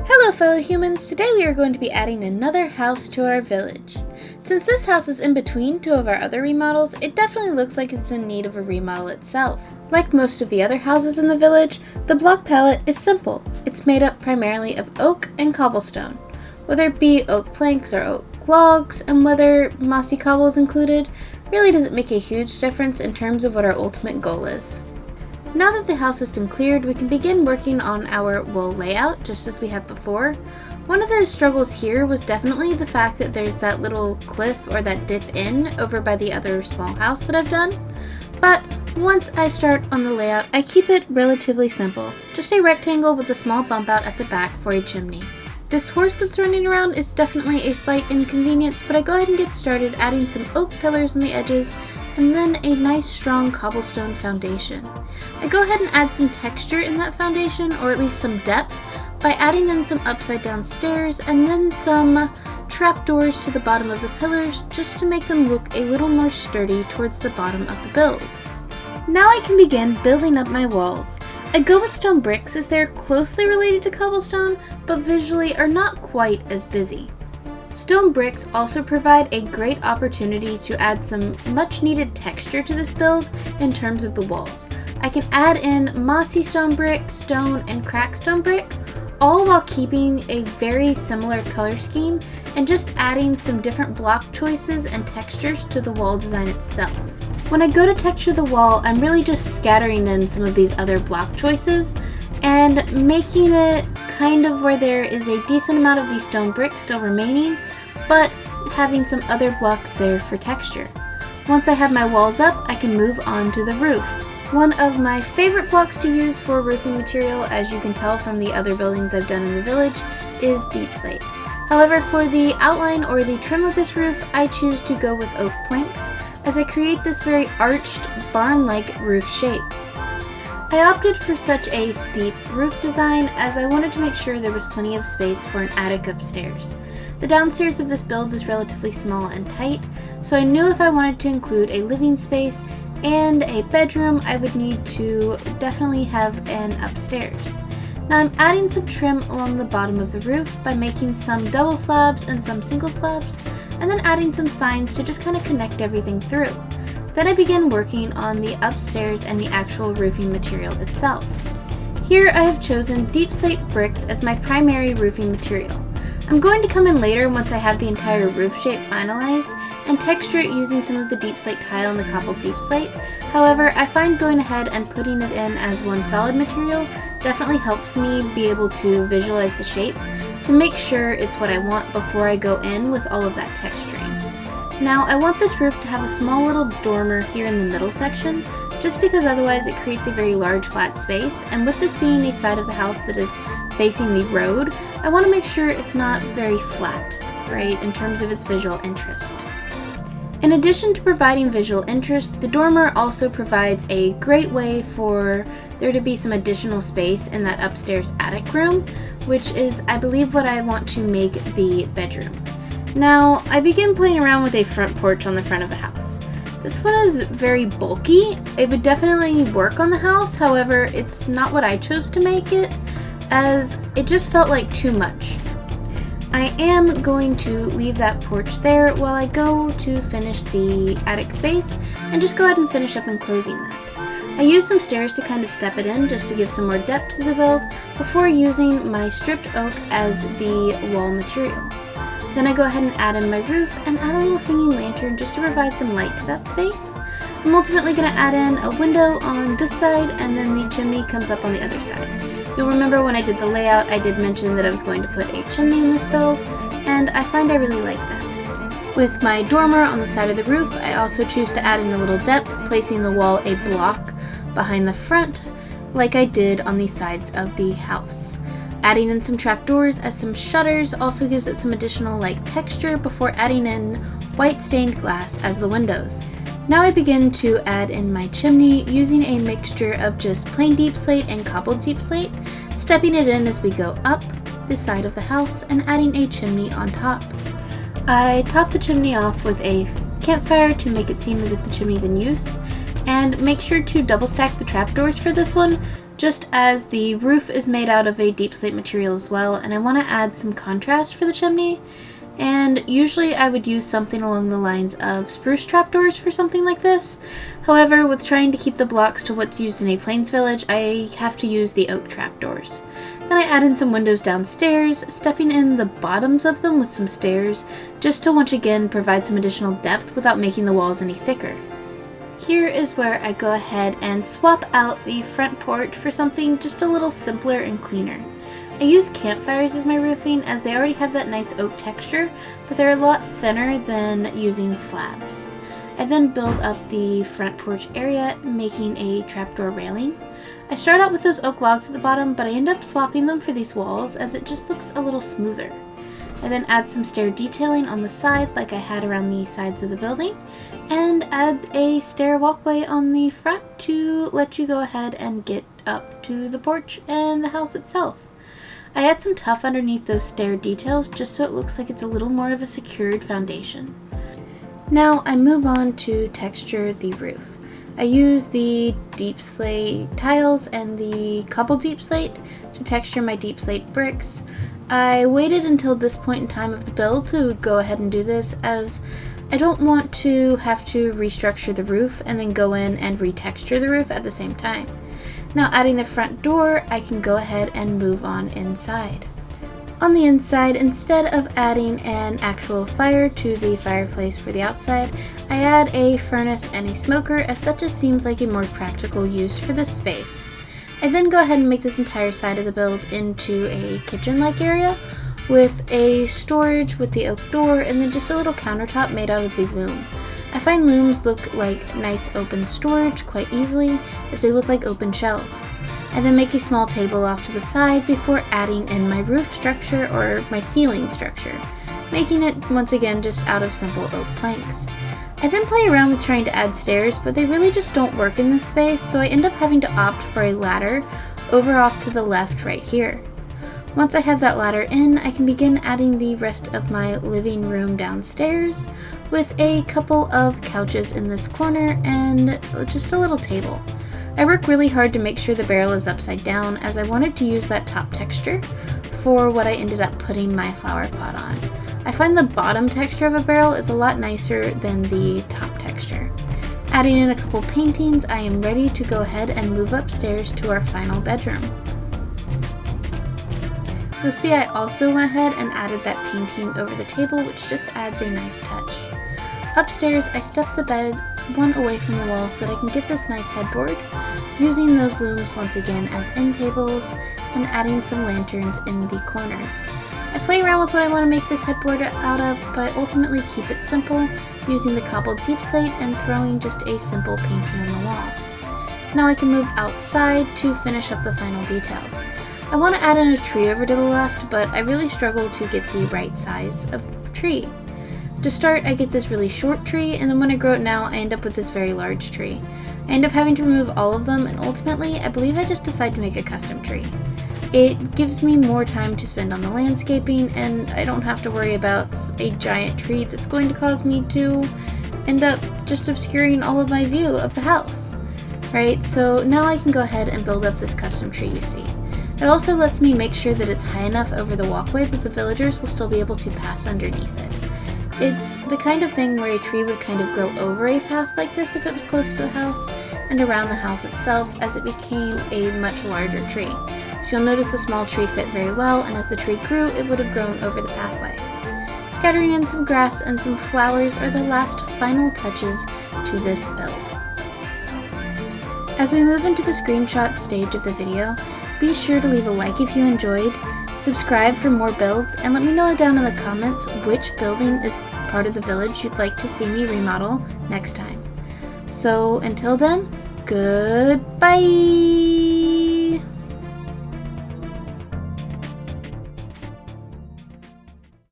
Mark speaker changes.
Speaker 1: Hello fellow humans, today we are going to be adding another house to our village. Since this house is in between two of our other remodels, it definitely looks like it's in need of a remodel itself. Like most of the other houses in the village, the block palette is simple. It's made up primarily of oak and cobblestone. Whether it be oak planks or oak logs, and whether mossy cobble is included, really doesn't make a huge difference in terms of what our ultimate goal is. Now that the house has been cleared, we can begin working on our wall layout just as we have before. One of the struggles here was definitely the fact that there's that little cliff or that dip in over by the other small house that I've done. But once I start on the layout, I keep it relatively simple. Just a rectangle with a small bump out at the back for a chimney. This horse that's running around is definitely a slight inconvenience, but I go ahead and get started adding some oak pillars on the edges and then a nice strong cobblestone foundation. I go ahead and add some texture in that foundation, or at least some depth, by adding in some upside down stairs and then some trapdoors to the bottom of the pillars just to make them look a little more sturdy towards the bottom of the build. Now I can begin building up my walls. I go with stone bricks as they are closely related to cobblestone, but visually are not quite as busy. Stone bricks also provide a great opportunity to add some much needed texture to this build in terms of the walls. I can add in mossy stone brick, stone, and cracked stone brick, all while keeping a very similar color scheme and just adding some different block choices and textures to the wall design itself. When I go to texture the wall, I'm really just scattering in some of these other block choices and making it kind of where there is a decent amount of these stone bricks still remaining, but having some other blocks there for texture. Once I have my walls up, I can move on to the roof. One of my favorite blocks to use for roofing material, as you can tell from the other buildings I've done in the village, is deep slate. However, for the outline or the trim of this roof, I choose to go with oak planks, as I create this very arched, barn-like roof shape. I opted for such a steep roof design as I wanted to make sure there was plenty of space for an attic upstairs. The downstairs of this build is relatively small and tight, so I knew if I wanted to include a living space and a bedroom, I would need to definitely have an upstairs. Now I'm adding some trim along the bottom of the roof by making some double slabs and some single slabs, and then adding some signs to just kind of connect everything through. Then I begin working on the upstairs and the actual roofing material itself. Here I have chosen deep slate bricks as my primary roofing material. I'm going to come in later once I have the entire roof shape finalized and texture it using some of the deep slate tile and the cobbled deep slate. However, I find going ahead and putting it in as one solid material definitely helps me be able to visualize the shape to make sure it's what I want before I go in with all of that texturing. Now, I want this roof to have a small little dormer here in the middle section, just because otherwise it creates a very large flat space, and with this being a side of the house that is facing the road, I want to make sure it's not very flat, right, in terms of its visual interest. In addition to providing visual interest, the dormer also provides a great way for there to be some additional space in that upstairs attic room, which is, I believe, what I want to make the bedroom. Now, I begin playing around with a front porch on the front of the house. This one is very bulky. It would definitely work on the house, however, it's not what I chose to make it, as it just felt like too much. I am going to leave that porch there while I go to finish the attic space and just go ahead and finish up enclosing that. I use some stairs to kind of step it in just to give some more depth to the build before using my stripped oak as the wall material. Then I go ahead and add in my roof and add a little hanging lantern just to provide some light to that space. I'm ultimately going to add in a window on this side, and then the chimney comes up on the other side. You'll remember when I did the layout, I did mention that I was going to put a chimney in this build, and I find I really like that. With my dormer on the side of the roof, I also choose to add in a little depth, placing the wall a block behind the front, like I did on the sides of the house. Adding in some trapdoors as some shutters also gives it some additional light texture before adding in white stained glass as the windows. Now I begin to add in my chimney using a mixture of just plain deep slate and cobbled deep slate, stepping it in as we go up the side of the house and adding a chimney on top. I top the chimney off with a campfire to make it seem as if the chimney's in use, and make sure to double stack the trapdoors for this one just as the roof is made out of a deep slate material as well, and I want to add some contrast for the chimney. And usually I would use something along the lines of spruce trapdoors for something like this. However, with trying to keep the blocks to what's used in a Plains village, I have to use the oak trapdoors. Then I add in some windows downstairs, stepping in the bottoms of them with some stairs, just to once again provide some additional depth without making the walls any thicker. Here is where I go ahead and swap out the front porch for something just a little simpler and cleaner. I use campfires as my roofing as they already have that nice oak texture, but they're a lot thinner than using slabs. I then build up the front porch area, making a trapdoor railing. I start out with those oak logs at the bottom, but I end up swapping them for these walls as it just looks a little smoother. I then add some stair detailing on the side like I had around the sides of the building, and add a stair walkway on the front to let you go ahead and get up to the porch and the house itself. I add some tuff underneath those stair details just so it looks like it's a little more of a secured foundation. Now I move on to texture the roof. I use the deep slate tiles and the cobble deep slate to texture my deep slate bricks. I waited until this point in time of the build to go ahead and do this as I don't want to have to restructure the roof and then go in and retexture the roof at the same time. Now adding the front door, I can go ahead and move on inside. On the inside, instead of adding an actual fire to the fireplace for the outside, I add a furnace and a smoker as that just seems like a more practical use for this space. I then go ahead and make this entire side of the build into a kitchen-like area with a storage with the oak door and then just a little countertop made out of the loom. I find looms look like nice open storage quite easily as they look like open shelves. I then make a small table off to the side before adding in my roof structure or my ceiling structure, making it once again just out of simple oak planks. I then play around with trying to add stairs, but they really just don't work in this space, so I end up having to opt for a ladder over off to the left right here. Once I have that ladder in, I can begin adding the rest of my living room downstairs with a couple of couches in this corner and just a little table. I work really hard to make sure the barrel is upside down as I wanted to use that top texture for what I ended up putting my flower pot on. I find the bottom texture of a barrel is a lot nicer than the top texture. Adding in a couple paintings, I am ready to go ahead and move upstairs to our final bedroom. You'll see I also went ahead and added that painting over the table, which just adds a nice touch. Upstairs, I step the bed one away from the wall so that I can get this nice headboard, using those looms once again as end tables and adding some lanterns in the corners. I play around with what I want to make this headboard out of, but I ultimately keep it simple, using the cobbled deep slate and throwing just a simple painting on the wall. Now I can move outside to finish up the final details. I want to add in a tree over to the left, but I really struggle to get the right size of tree. To start, I get this really short tree, and then when I grow it now, I end up with this very large tree. I end up having to remove all of them, and ultimately, I believe I just decide to make a custom tree. It gives me more time to spend on the landscaping, and I don't have to worry about a giant tree that's going to cause me to end up just obscuring all of my view of the house. Right, so now I can go ahead and build up this custom tree you see. It also lets me make sure that it's high enough over the walkway that the villagers will still be able to pass underneath it. It's the kind of thing where a tree would kind of grow over a path like this if it was close to the house and around the house itself as it became a much larger tree. So you'll notice the small tree fit very well, and as the tree grew, it would have grown over the pathway. Scattering in some grass and some flowers are the last final touches to this build. As we move into the screenshot stage of the video, be sure to leave a like if you enjoyed, subscribe for more builds, and let me know down in the comments which building is part of the village you'd like to see me remodel next time. So until then, goodbye!